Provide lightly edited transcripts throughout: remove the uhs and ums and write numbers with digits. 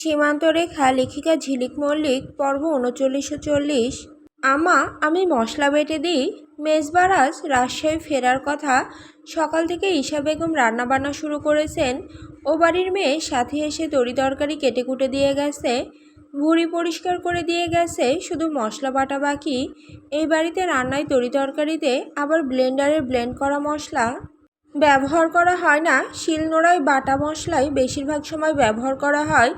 সীমান্তরেখা লেখিকা ঝিলিক মল্লিক পর্ব ৩৯-৪০। আমা আমি মশলা বেটে দিই। মেজবার আজ রাজশাহী ফেরার কথা। সকাল থেকে ঈশা বেগম রান্নাবান্না শুরু করেছেন। ও বাড়ির মেয়ে সাথে এসে তরি তরকারি কেটে কুটে দিয়ে গেছে, ভুঁড়ি পরিষ্কার করে দিয়ে গেছে, শুধু মশলা বাটা বাকি। এই বাড়িতে রান্নায় তরি তরকারিতে আবার ব্লেন্ডারে ব্লেন্ড করা মশলা ব্যবহার করা হয় না। শিলনোড়ায় বাটা মশলাই বেশিরভাগ সময় ব্যবহার করা হয়।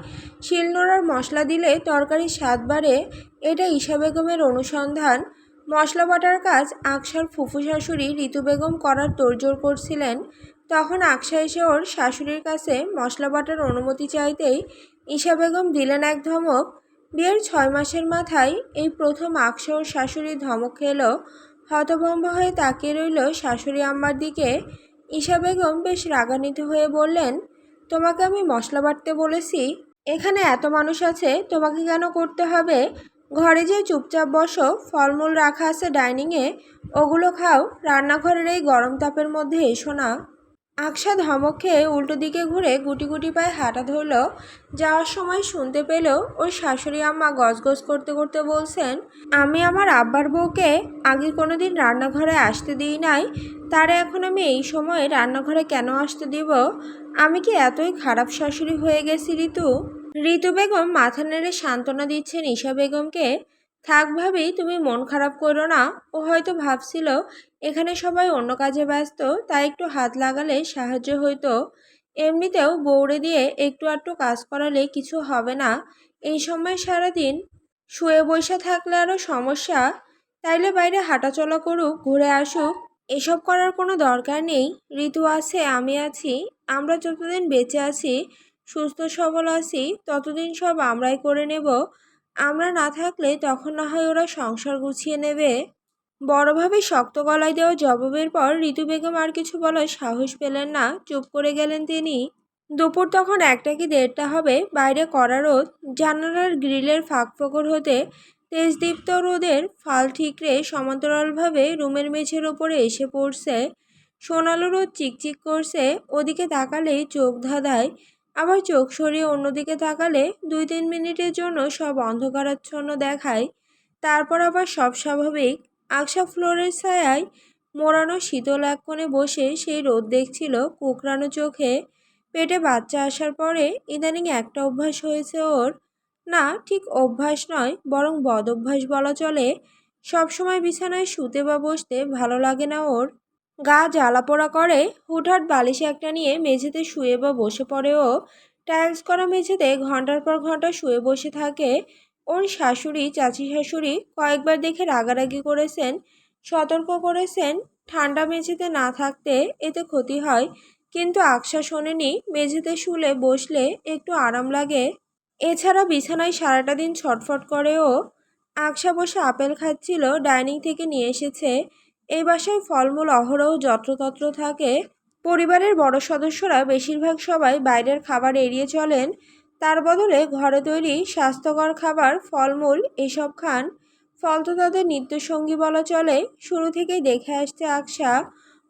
শিলনোড়ার মশলা দিলে তরকারির স্বাদ বাড়ে, এটা ঈশা বেগমের অনুসন্ধান। মশলা বাটার কাজ আকশার ফুফু শাশুড়ি ঋতু বেগম করার তোড়জোড় করছিলেন। তখন আকশা এসে ওর শাশুড়ির কাছে মশলা বাটার অনুমতি চাইতেই ঈশা বেগম দিলেন এক ধমক। বিয়ের ৬ মাসের মাথায় এই প্রথম আকশা ওর শাশুড়ির ধমক খেলো। হতভম্ব হয়ে তাকিয়ে রইল শাশুড়ি আম্মার দিকে। ঈশা বেগম বেশ রাগান্বিত হয়ে বললেন, তোমাকে আমি মশলা বাটতে বলেছি? এখানে এত মানুষ আছে, তোমাকে কেন করতে হবে? ঘরে যে চুপচাপ বসো, ফলমূল রাখা আছে ডাইনিংয়ে, ওগুলো খাও। রান্নাঘরের এই গরম তাপের মধ্যে এসো না। আকশা ধমক খেয়ে উল্টো দিকে ঘুরে গুটি গুটি পায়ে হাঁটা ধরল। যাওয়ার সময় শুনতে পেল ওর শাশুড়ি আম্মা গজগজ করতে করতে বলছেন, আমি আমার আব্বার বউকে আগে কোনোদিন রান্নাঘরে আসতে দিই নাই, তারে এখন আমি এই সময়ে রান্নাঘরে কেন আসতে দিব? আমি কি এতই খারাপ শাশুড়ি হয়ে গেছি ঋতু? ঋতু বেগম মাথা নেড়ে সান্ত্বনা দিচ্ছেন ঈশা বেগমকে। থাক ভাবি, তুমি মন খারাপ করো না। ও হয়তো ভাবছিল এখানে সবাই অন্য কাজে ব্যস্ত, তাই একটু হাত লাগালে সাহায্য হইতো। এমনিতেও বউরে দিয়ে একটু আধটু কাজ করালে কিছু হবে না। এই সময় সারাদিন শুয়ে বসে থাকলে আরও সমস্যা। তাইলে বাইরে হাঁটাচলা করুক, ঘুরে আসুক। এসব করার কোনো দরকার নেই। ঋতু আছে, আমি আছি। আমরা যতদিন বেঁচে আছি, সুস্থ সবল আছি, ততদিন সব আমরাই করে নেব। আমরা না থাকলে তখন না হয় ওরা সংসার গুছিয়ে নেবে। বড়ভাবে শক্ত গলায় দেওয়া জবাবের পর ঋতু বেগম আর কিছু বলার সাহস পেলেন না, চুপ করে গেলেন তিনি। দুপুর তখন ১টা কি ১:৩০ হবে। বাইরে কড়া রোদ। জানালার গ্রিলের ফাঁক ফোকর হতে তেজদীপ্ত রোদের ফাল ঠিকরে সমান্তরালভাবে রুমের মেঝের ওপরে এসে পড়ছে। সোনালো রোদ চিকচিক করছে। ওদিকে তাকালেই চোখ ধাঁধায়, আবার চোখ সরিয়ে অন্যদিকে তাকালে ২-৩ মিনিটের জন্য সব অন্ধকারাচ্ছন্ন দেখায়। তারপর আবার সব স্বাভাবিক। আকশা ফ্লোরের ছায়ায় মোড়ানো শীতল এক কোণে বসে সেই রোদ দেখছিল কুকরানো চোখে। পেটে বাচ্চা আসার পরে ইদানিং একটা অভ্যাস হয়েছে ওর। না, ঠিক অভ্যাস নয়, বরং বদঅভ্যাস বলা চলে। সবসময় বিছানায় শুতে বা বসতে ভালো লাগে না ওর। গা জ্বালাপোড়া করে। হুটহাট বালিশ একটা নিয়ে মেঝেতে শুয়ে বা বসে পড়ে ও। টাইলস করা মেঝেতে ঘন্টার পর ঘন্টা শুয়ে বসে থাকে। ওর শাশুড়ি, চাচি শাশুড়ি কয়েকবার দেখে রাগারাগি করেছেন, সতর্ক করেছেন ঠান্ডা মেঝেতে না থাকতে, এতে ক্ষতি হয়। কিন্তু আকশা শোনেনি। মেঝেতে শুলে বসলে একটু আরাম লাগে। এছাড়া বিছানায় সারাটা দিন ছটফট করে ও। আকশা বসে আপেল খাচ্ছিল, ডাইনিং থেকে নিয়ে এসেছে। এই বাসায় ফলমূল অহরহ যত্রতত্র থাকে। পরিবারের বড় সদস্যরা বেশিরভাগ সবাই বাইরের খাবার এড়িয়ে চলেন। তার বদলে ঘরে তৈরি স্বাস্থ্যকর খাবার, ফলমূল এসব খান। ফল তো তাদের নিত্যসঙ্গী বলা চলে। শুরু থেকেই দেখে আসছে আকশা।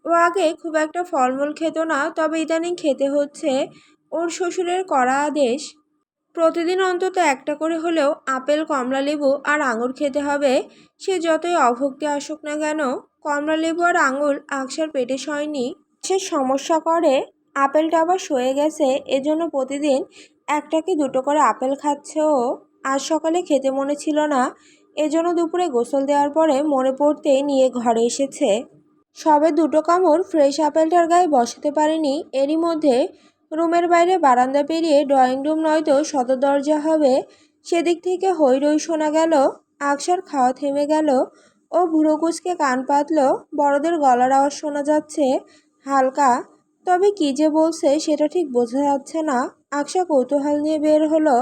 ও আগে খুব একটা ফলমূল খেত না, তবে ইদানিং খেতে হচ্ছে। ওর শ্বশুরের কড়া আদেশ, প্রতিদিন অন্তত একটা করে হলেও আপেল, কমলা লেবু আর আঙুর খেতে হবে। সে যতই অভুক্তি আসুক না কেন, কমলা লেবু আর আঙুর আকশার পেটে সয়নি। সে সমস্যা করে। আপেলটা আবার সয়ে গেছে, এজন্য প্রতিদিন একটা কি দুটো করে আপেল খাচ্ছে ও। আজ সকালে খেতে মনে ছিল না, এজন্য দুপুরে গোসল দেওয়ার পরে মনে পড়তেই নিয়ে ঘরে এসেছে। সবে দুটো কামড় ফ্রেশ আপেলটার গায়ে বসাতে পারেনি, এরই মধ্যে রুমের বাইরে বারান্দা পেরিয়ে ড্রয়িং রুম নয়তো সদর দরজা হবে, সেদিক থেকে হৈ রৈ শোনা গেল। আকশার খাওয়া থেমে গেল। ও ভুরু কুঁচকে কান পাতল। বড়দের গলার আওয়াজ শোনা যাচ্ছে, হালকা। তবে কি যে বলছে সেটা ঠিক বোঝা যাচ্ছে না। আকশা কৌতূহল নিয়ে বের হলো।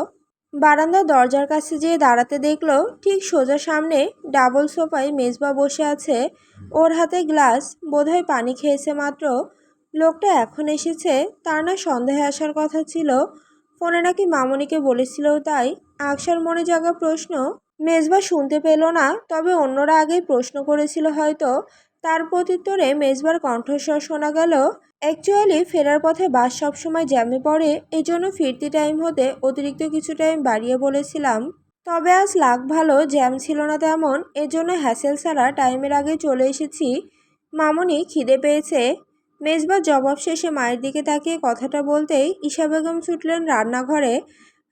বারান্দার দরজার কাছে যেয়ে দাঁড়াতে দেখলো ঠিক সোজা সামনে ডাবল সোফায় মেজবা বসে আছে। ওর হাতে গ্লাস, বোধহয় পানি খেয়েছে মাত্র। লোকটা এখন এসেছে, তার না সন্দেহে আসার কথা ছিল। ফোনে নাকি মামনিকে বলেছিল, তাই আকশার মনে জাগা প্রশ্ন মেজবা শুনতে পেল না, তবে অন্যরা আগেই প্রশ্ন করেছিল হয়তো। তার প্রত্যুত্তরে মেজবার কণ্ঠস্বর শোনা গেল, অ্যাকচুয়ালি ফেরার পথে বাস সবসময় জ্যামে পড়ে, এজন্য ফিরতি টাইম হতে অতিরিক্ত কিছু টাইম বাড়িয়ে বলেছিলাম। তবে আজ লাক ভালো, জ্যাম ছিল না তেমন, এজন্য হ্যাসেল ছাড়া টাইমের আগে চলে এসেছি। মামুনি, খিদে পেয়েছে। মেজবার জবাব শেষে মায়ের দিকে তাকিয়ে কথাটা বলতেই ঈশা বেগম ছুটলেন রান্নাঘরে।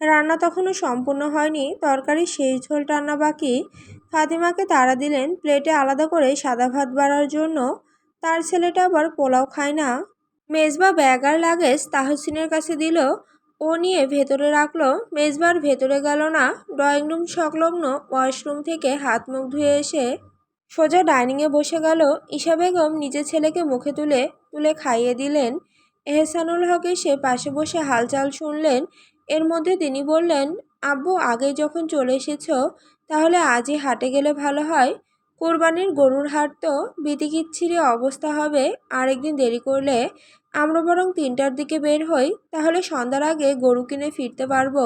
রান্না তখনও সম্পূর্ণ হয়নি, তরকারির শেষ ঝোল টান্না বাকি। ফাতিমাকে তাড়া দিলেন প্লেটে আলাদা করে সাদা ভাত বাড়ার জন্য। তার ছেলেটা আবার পোলাও খায় না। মেজবা ব্যাগ আর লাগেজ তাহসিনের কাছে দিল, ও নিয়ে ভেতরে রাখলো। মেজবার ভেতরে গেল না, ড্রয়িং রুম সংলগ্ন ওয়াশরুম থেকে হাত মুখ ধুয়ে এসে সোজা ডাইনিংয়ে বসে গেল। ঈশা বেগম নিজের ছেলেকে মুখে তুলে তুলে খাইয়ে দিলেন। এহসানুল হক এসে পাশে বসে হালচাল শুনলেন। এর মধ্যে তিনি বললেন, আব্বু, আগেই যখন চলে এসেছো তাহলে আজই হাটে গেলে ভালো হয়। কোরবানির গরুর হাট তো বিতিকিচ্ছিরি অবস্থা হবে, আরেকদিন দেরি করলে আমরা বরং 3টার দিকে বের হই, তাহলে সন্ধ্যার আগে গরু কিনে ফিরতে পারবো।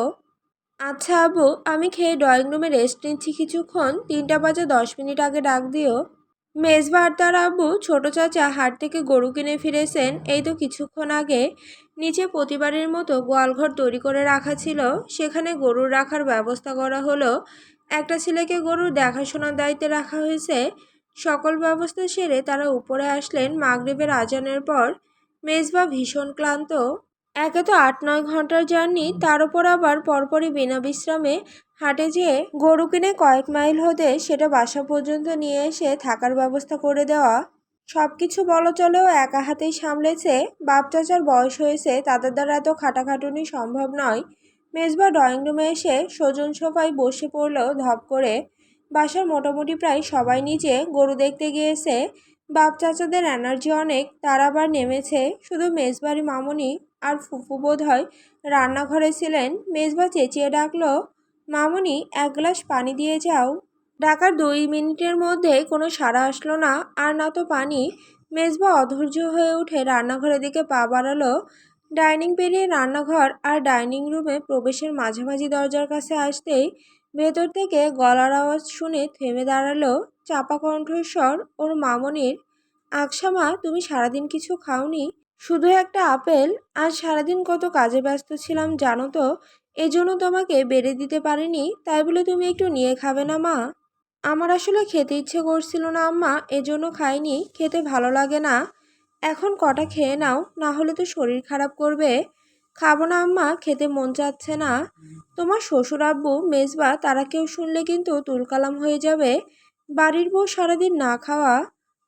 আচ্ছা আব্বু, আমি খেয়ে ড্রয়িং রুমে রেস্ট নিচ্ছি কিছুক্ষণ, 3টা বাজে 10 মিনিট আগে ডাক দিও। মেজবা আর তার আব্বু ছোট চাচা হাট থেকে গরু কিনে ফিরেছেন এই তো কিছুক্ষণ আগে। নিচে প্রতিবারের মতো গোয়ালঘর তৈরি করে রাখা ছিল, সেখানে গরুর রাখার ব্যবস্থা করা হলো। একটা ছেলেকে গরুর দেখাশোনার দায়িত্বে রাখা হয়েছে। সকল ব্যবস্থা সেরে তারা উপরে আসলেন মাগরিবের আজানের পর। মেজবা ভীষণ ক্লান্ত। একে তো 8-9 ঘন্টার জার্নি, তার উপর আবার পরপরই বিনা বিশ্রামে হাটে যেয়ে গরু কিনে কয়েক মাইল হতে সেটা বাসা পর্যন্ত নিয়ে এসে থাকার ব্যবস্থা করে দেওয়া, সবকিছু বলা চলেও একা হাতেই সামলেছে। বাপ চাচার বয়স হয়েছে, তাদের দ্বারা এত খাটাখাটুনি সম্ভব নয়। মেজবা ড্রয়িং রুমে এসে সজন সোফায় বসে পড়ল ধপ করে। বাসার মোটামুটি প্রায় সবাই নিচে গরু দেখতে গিয়েছে। বাপ চাচাদের এনার্জি অনেক, তারা আবার নেমেছে। শুধু মেজবাড়ি মামুনি আর ফুফু বোধ হয় রান্নাঘরে ছিলেন। মেজবা চেঁচিয়ে ডাকলো, মামুনি, 1 গ্লাস পানি দিয়ে যাও। ডাকার 2 মিনিটের মধ্যে কোনো সাড়া আসলো না, আর না তো পানি। মেজবা অধৈর্য হয়ে উঠে রান্নাঘরের দিকে পা বাড়ালো। ডাইনিং পেরিয়ে রান্নাঘর আর ডাইনিং রুমে প্রবেশের মাঝামাঝি দরজার কাছে আসতেই ভেতর থেকে গলার আওয়াজ শুনে থেমে দাঁড়ালো। চাপা কণ্ঠস্বর ওর মামনির, আকশা মা, তুমি সারাদিন কিছু খাওনি? শুধু একটা আপেল। আজ সারাদিন কত কাজে ব্যস্ত ছিলাম জানো তো, এজন্য তোমাকে বেড়ে দিতে পারিনি। তাই বলে তুমি একটু নিয়ে খাবে না মা? আমার আসলে খেতে ইচ্ছে করছিল না আম্মা, এজন্য খাইনি। খেতে ভালো লাগে না। এখন কটা খেয়ে নাও, না হলে তো শরীর খারাপ করবে। খাবো না আম্মা, খেতে মন চাচ্ছে না। তোমার শ্বশুর আব্বু মেজবা তারা কেউ শুনলে কিন্তু তুলকালাম হয়ে যাবে। বাড়ির বউ সারাদিন না খাওয়া।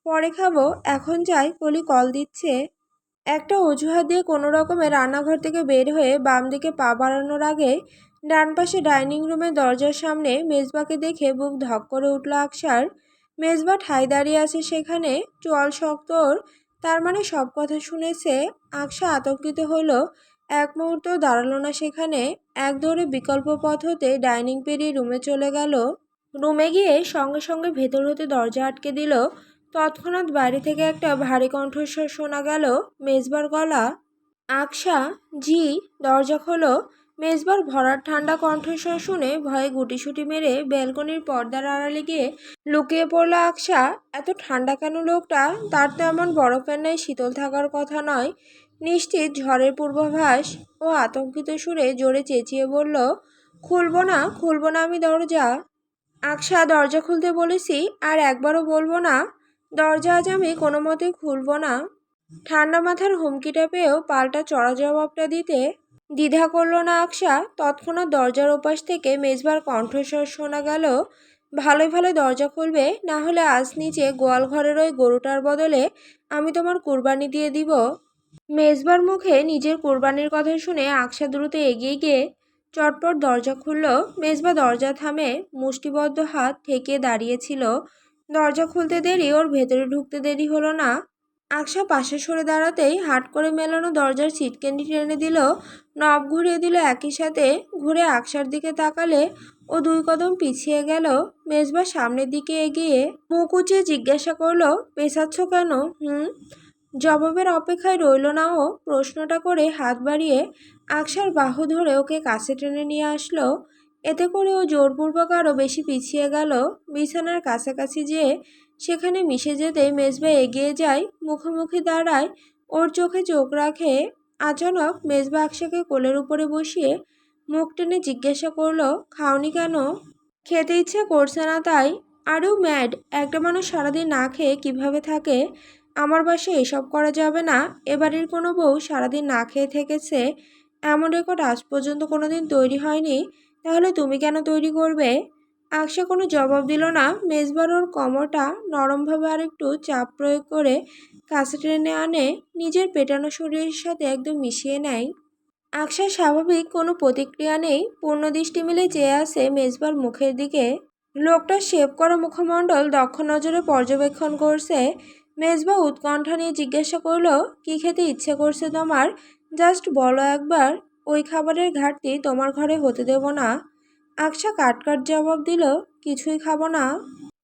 পরে খাবো, এখন যাই, কলি কল দিচ্ছে। একটা অজুহাত দিয়ে কোনো রকমে রান্নাঘর থেকে বের হয়ে বাম দিকে পা বাড়ানোর আগে ডান পাশে ডাইনিং রুমের দরজার সামনে মেজবাকে দেখে বুক ধক করে উঠল আকশার। মেজবা ঠায় দাঁড়িয়ে আছে সেখানে, চোয়াল শক্ত ওর। তার মানে সব কথা শুনেছে। আকশা আতঙ্কিত হলো, এক মুহূর্তও দাঁড়ালো না সেখানে। এক দৌড়ে বিকল্প পথ হতে ডাইনিং পেরিয়ে রুমে চলে গেল। রুমে গিয়ে সঙ্গে সঙ্গে ভেতর হতে দরজা আটকে দিল। তৎক্ষণাৎ বাইরে থেকে একটা ভারী কণ্ঠস্বর শোনা গেল, মেজবার গলা। আকশা, জি। দরজা খোলো। মেজবার ভরাট ঠান্ডা কণ্ঠস্বর শুনে ভয়ে গুটিসুটি মেরে ব্যালকনির পর্দার আড়ালে গিয়ে লুকিয়ে পড়ল আকশা। এত ঠান্ডা কেন লোকটা? তার তো এমন বরফের ন্যায় শীতল থাকার কথা নয়। নিশ্চিত ঝড়ের পূর্বাভাস। ও আতঙ্কিত সুরে জোরে চেঁচিয়ে বলল, খুলবো না, খুলবো না আমি দরজা। আকশা, দরজা খুলতে বলেছি, আর একবারও বলবো না। দরজা আজ আমি কোনো মতেই খুলবো না। ঠান্ডা মাথার হুমকিটা পেয়েও পাল্টা চড়া জবাবটা দিতে দ্বিধা করল না আকশা। তৎক্ষণাৎ দরজার ওপাশ থেকে মেজবার কণ্ঠস্বর শোনা গেল, ভালোই ভালো দরজা খুলবে, না হলে আজ নিচে গোয়াল ঘরের ওই গরুটার বদলে আমি তোমার কুরবানি দিয়ে দিব। মেজবার মুখে নিজের কুরবানির কথা শুনে আকশা দ্রুত এগিয়ে গিয়ে চটপট দরজা খুলল। মেজবা দরজা থামে মুষ্টিবদ্ধ হাত ঠেকিয়ে দাঁড়িয়েছিল। দরজা খুলতে দেরি, ওর ভেতরে ঢুকতে দেরি হলো না। আকশা পাশে সরে দাঁড়াতেই হাট করে মেলানো দরজার ছিটকেনি টেনে দিল, নব ঘুরিয়ে দিল একই সাথে। ঘুরে আকশার দিকে তাকালে ও 2 কদম পিছিয়ে গেল। মেজবা সামনের দিকে এগিয়ে মুখ উঁচিয়ে জিজ্ঞাসা করলো, পেছাচ্ছ কেন? জবাবের অপেক্ষায় রইল না ও। প্রশ্নটা করে হাত বাড়িয়ে আকশার বাহু ধরে ওকে কাছে টেনে নিয়ে আসলো। এতে করে ও জোরপূর্বক আরও বেশি পিছিয়ে গেল। বিছানার কাছাকাছি যেয়ে সেখানে মিশে যেতেই মেজবা এগিয়ে যায়, মুখোমুখি দাঁড়ায়, ওর চোখে চোখ রাখে। আচানক মেজবা আকশাকে কোলের উপরে বসিয়ে মুখ টেনে জিজ্ঞাসা করলো, খাওনি কেন? খেতে ইচ্ছে করছে না তাই। আরেও ম্যাড, একটা মানুষ সারাদিন না খেয়ে কিভাবে থাকে? আমার বাসায় এসব করা যাবে না। এবাড়ির কোনো বউ সারাদিন না খেয়ে থেকেছে, এমন রেকর্ড আজ পর্যন্ত কোনোদিন তৈরি হয়নি। তাহলে তুমি কেন তৈরি করবে? আকশা কোনো জবাব দিল না। মেজবার ওর কোমরটা নরমভাবে আরেকটু চাপ প্রয়োগ করে কাছে টেনে আনে, নিজের পেটানো শরীরের সাথে একদম মিশিয়ে নেয়। আকশার স্বাভাবিক কোনো প্রতিক্রিয়া নেই, পূর্ণ দৃষ্টি মিলে চেয়ে আসে মেজবার মুখের দিকে। লোকটার শেভ করা মুখমণ্ডল দক্ষ নজরে পর্যবেক্ষণ করছে। মেজবা উৎকণ্ঠা নিয়ে জিজ্ঞাসা করলো, কি খেতে ইচ্ছে করছে তোমার? জাস্ট বলো একবার, ওই খাবারের ঘাটতি তোমার ঘরে হতে দেব না। আকশা কাট জবাব দিল, কিছুই খাবো না।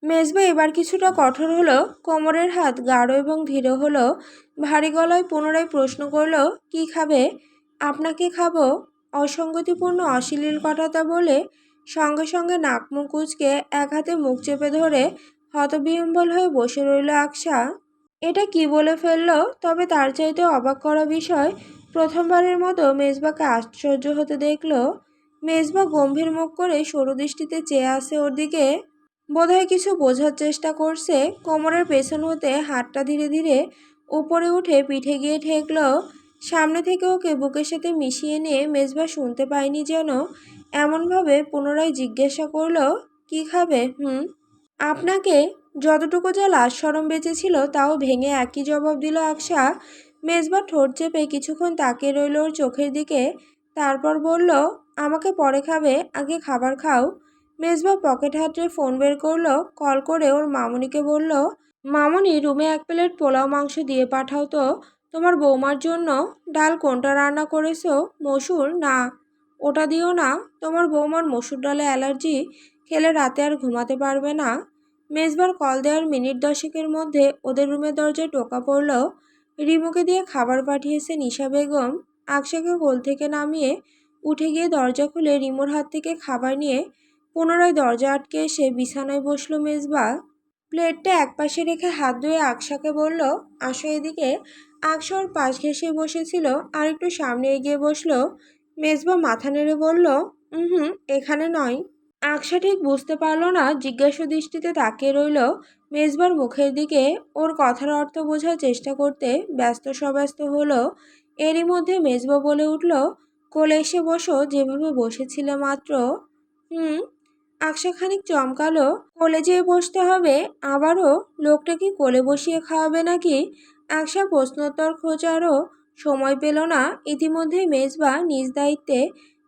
মেজবা এবার কিছুটা কঠোর হলো, কোমরের হাত গাঢ় এবং ধীর হলো। ভারী গলায় পুনরায় প্রশ্ন করলো, কি খাবে? আপনাকে খাবো। অসঙ্গতিপূর্ণ অশ্লীল কথাটা বলে সঙ্গে সঙ্গে নাক মুখ কুঁচকে এক হাতে মুখ চেপে ধরে হতবিহ্বল হয়ে বসে রইল আকশা। এটা কি বলে ফেললো? তবে তার চাইতে অবাক করা বিষয়, প্রথমবারের মতো মেজবাকে আশ্চর্য হতে দেখল। মেজবা গম্ভীর মুখ করে সরু দৃষ্টিতে চেয়ে আসে ওর দিকে, বোধহয় কিছু বোঝার চেষ্টা করছে। কোমরের পেছন হতে হাতটা ধীরে ধীরে উপরে উঠে পিঠে গিয়ে ঠেকল। সামনে থেকে ওকে বুকের সাথে মিশিয়ে নিয়ে মেজবা শুনতে পায়নি যেন, এমনভাবে পুনরায় জিজ্ঞাসা করলো, কি খাবে? আপনাকে। যতটুকু যা লাজ শরম বেঁচেছিল তাও ভেঙে একই জবাব দিল আকশা। মেজবা ঠোঁট চেপে কিছুক্ষণ তাকিয়ে রইল ওর চোখের দিকে, তারপর বলল, আমাকে পরে খাবে, আগে খাবার খাও। মেজবা পকেট হাতড়ে ফোন বের করলো, কল করে ওর মামুনিকে বলল, মামুনি রুমে 1 প্লেট পোলাও মাংস দিয়ে পাঠাও তো, তোমার বৌমার জন্য। ডাল কোনটা রান্না করেছো? মসুর? না, ওটা দিও না, তোমার বৌমার মসুর ডালে অ্যালার্জি, খেলে রাতে আর ঘুমাতে পারবে না। মেজবার কল দেওয়ার মিনিট 10-এর মধ্যে ওদের রুমের দরজায় টোকা পড়ল। রিমুকে দিয়ে খাবার পাঠিয়েছে নিশা বেগম। আকশাকে কোল থেকে নামিয়ে উঠে গিয়ে দরজা খুলে রিমুর হাত থেকে খাবার নিয়ে পুনরায় দরজা আটকে এসে বিছানায় বসলো মেজবা। প্লেটটা একপাশে রেখে হাত ধুয়ে আকশাকে বলল, আসো এদিকে। আকশা ওর পাশ ঘেঁষে বসেছিল, আর একটু সামনে এগিয়ে বসলো। মেজবা মাথা নেড়ে বলল, এখানে নয়। আকশা ঠিক বুঝতে পারল না, জিজ্ঞাসা দৃষ্টিতে তাকিয়ে রইল মেজবার মুখের দিকে। ওর কথার অর্থ বোঝার চেষ্টা করতে ব্যস্ত সব্যস্ত হলো। এরই মধ্যে মেজবা বলে উঠল, কোলে এসে বসো, যেভাবে বসেছিলে মাত্র। আকশা খানিক চমকালো, কোলে যেয়ে বসতে হবে আবারও? লোকটা কি কোলে বসিয়ে খাওয়াবে নাকি? আকশা প্রশ্নোত্তর খোঁজারও সময় পেল না। ইতিমধ্যেই মেজবা নিজ দায়িত্বে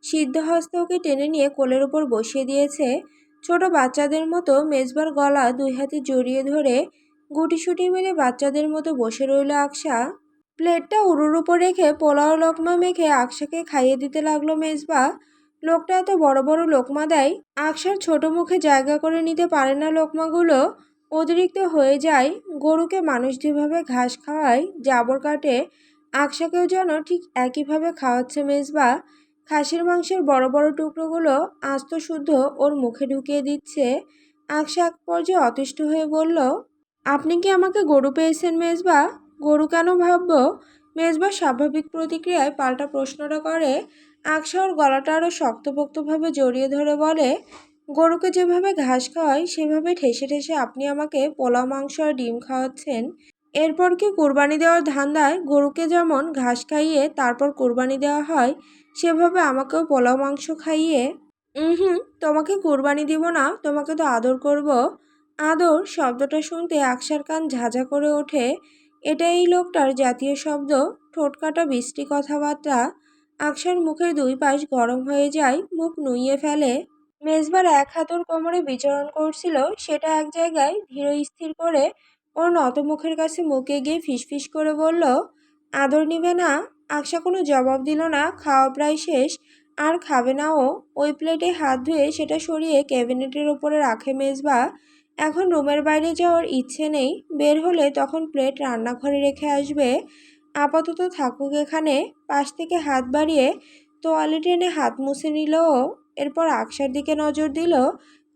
সিদ্ধহস্তে ওকে টেনে নিয়ে কোলের ওপর বসিয়ে দিয়েছে। ছোট বাচ্চাদের মতো মেজবার গলা 2 হাতে জড়িয়ে ধরে গুটিসুটি মেরে বাচ্চাদের মতো বসে রইল আকশা। প্লেটটা উড়ুর উপর রেখে পোলাও লোকমা মেখে আকশাকে খাইয়ে দিতে লাগলো মেজবা। লোকটা এত বড় বড় লোকমা দেয়, আকশার ছোট মুখে জায়গা করে নিতে পারে না লোকমাগুলো, অতিরিক্ত হয়ে যায়। গরুকে মানুষ যেভাবে ঘাস খাওয়ায়, জাবর কাটে, আকশাকেও যেন ঠিক একইভাবে খাওয়াচ্ছে মেজবা। খাসির মাংসের বড় বড় টুকরোগুলো আস্ত শুদ্ধ ওর মুখে ঢুকিয়ে দিচ্ছে। আকশা এক পর্যায়ে অতিষ্ঠ হয়ে বলল, আপনি কি আমাকে গরু পেয়েছেন মেজবা? গরু কেন ভাববো? মেজবা স্বাভাবিক প্রতিক্রিয়ায় পাল্টা প্রশ্নটা করে। আকশা ওর গলাটা আরও শক্তপোক্তভাবে জড়িয়ে ধরে বলে, গরুকে যেভাবে ঘাস খাওয়ায় সেভাবে ঠেসে ঠেসে আপনি আমাকে পোলাও মাংস আর ডিম খাওয়াচ্ছেন। এরপর কি কুরবানি দেওয়ার ধান্দায় গরুকে যেমন ঘাস খাইয়ে তারপর কুরবানি দেওয়া হয়, সেভাবে আমাকেও পোলাও মাংস খাইয়ে? তোমাকে কুরবানি দিব না, তোমাকে তো আদর করব। আদর শব্দটা শুনতে আকশার কান ঝাঁঝা করে ওঠে। এটা এই লোকটার জাতীয় শব্দ, ঠোঁটকাটা বিশ্রী কথাবার্তা। আকশার মুখের 2 পাশ গরম হয়ে যায়, মুখ নুইয়ে ফেলে। মেজবার এক হাত ওর কোমরে বিচরণ করছিল, সেটা এক জায়গায় ধীর স্থির করে ওর নত মুখের কাছে মুখ এগিয়ে ফিসফিস করে বলল, আদর নিবে না? আকশা কোনো জবাব দিল না। খাওয়া প্রায় শেষ, আর খাবে না ও। ওই প্লেটে হাত ধুয়ে সেটা সরিয়ে ক্যাবিনেটের ওপরে রাখে মেজবা। এখন রুমের বাইরে যাওয়ার ইচ্ছে নেই, বের হলে তখন প্লেট রান্নাঘরে রেখে আসবে। আপাতত থাকুক এখানে। পাশ থেকে হাত বাড়িয়ে তোয়ালে টেনে হাত মুছে নিল ও। এরপর আকশার দিকে নজর দিল।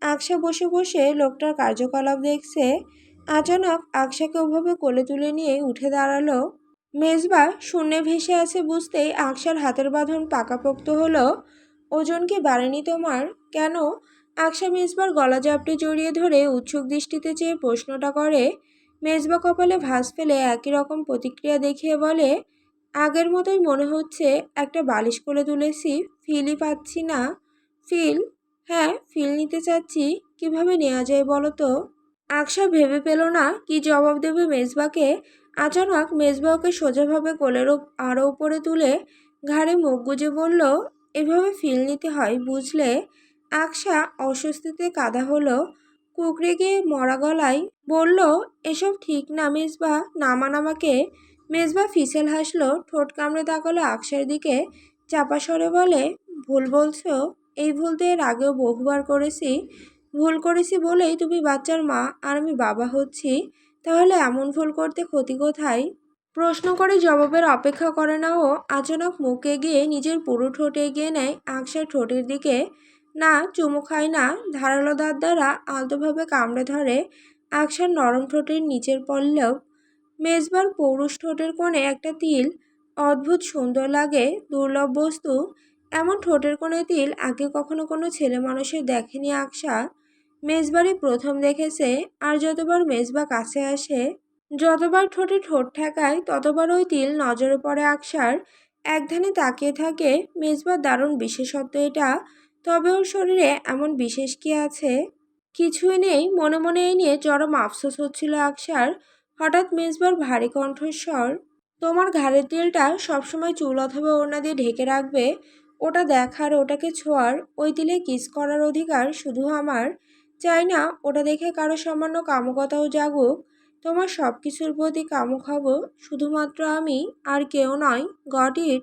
আকশা বসে বসে লোকটার কার্যকলাপ দেখছে। আচানক আকশাকে ওভাবে কোলে তুলে নিয়ে উঠে দাঁড়ালো। মেজবা শূন্যে ভেসে আছে বুঝতেই আকশার হাতের বাঁধন পাকাপোক্ত হলো। ওজন কি বাড়েনি তোমার? কেন? আকশা মেজবার গলা জাপটে জড়িয়ে ধরে উৎসুক দৃষ্টিতে চেয়ে প্রশ্নটা করে। মেজবা কপালে ভাঁজ ফেলে একই রকম প্রতিক্রিয়া দেখিয়ে বলে, আগের মতোই মনে হচ্ছে। একটা বালিশ কোলে তুলেছি, ফিলই পাচ্ছি না। ফিল? হ্যাঁ, ফিল নিতে চাচ্ছি। কিভাবে নেওয়া যায় বলো তো? আকশা ভেবে পেল না কি জবাব দেবে মেজবাকে। আচানক মেজবা ওকে সোজাভাবে কোলের আরও উপরে তুলে ঘাড়ে মুখ গুজে বলল, এভাবে ফিল নিতে হয় বুঝলে। আকশা অস্বস্তিতে কাদা হলো। কুকড়ে গিয়ে মরা গলায় বলল, এসব ঠিক না মেজবা, নামান আমাকে। মেজবা ফিসেল হাসলো, ঠোঁট কামড়ে তাকালো আকশার দিকে, চাপা স্বরে বলে, ভুল বলছো? এই ভুল তো এর আগেও বহুবার করেছি। ভুল করেছি বলেই তুমি বাচ্চার মা আর আমি বাবা হচ্ছি। তাহলে এমন ভুল করতে ক্ষতি কোথায়? প্রশ্ন করে জবাবের অপেক্ষা করে না ও। আচানক মুখ এগিয়ে নিজের পুরো ঠোঁট এগিয়ে নেয় আকশার ঠোঁটের দিকে। না, চুমু খায় না, ধারালো দাঁত দ্বারা আলতোভাবে কামড়ে ধরে আকশার নরম ঠোঁটের নিচের পল্লব। মেজবার পৌরুষ ঠোঁটের কোণে একটা তিল। অদ্ভুত সুন্দর লাগে, দুর্লভ বস্তু। এমন ঠোঁটের কোণে তিল আগে কখনো কোনো ছেলে মানুষের দেখেনি আকশা। মেজবারই প্রথম দেখেছে। আর যতবার মেজবা কাছে আসে, যতবার ঠোঁটে ঠোঁট ঠেকায়, ততবার ওই তিল নজরে পড়ে আকশার। একধানে তাকিয়ে থাকে। মেজবার দারুণ বিশেষত্ব এটা। তবে ওর শরীরে এমন বিশেষ কি আছে? কিছুই নেই। মনে মনে এই নিয়ে চরম আফসোস হচ্ছিল আকশার। হঠাৎ মেজবার ভারী কণ্ঠস্বর, তোমার ঘাড়ের তিলটা সবসময় চুল অথবা ওড়না দিয়ে ঢেকে রাখবে। ওটা দেখার, ওটাকে ছোঁয়ার, ওই তিলে কিস করার অধিকার শুধু আমার। চাই না ওটা দেখে কারো সামান্য কামুকতাও জাগুক। তোমার সব কিছুর প্রতি কামুক হব শুধুমাত্র আমি, আর কেউ নয়। Got it?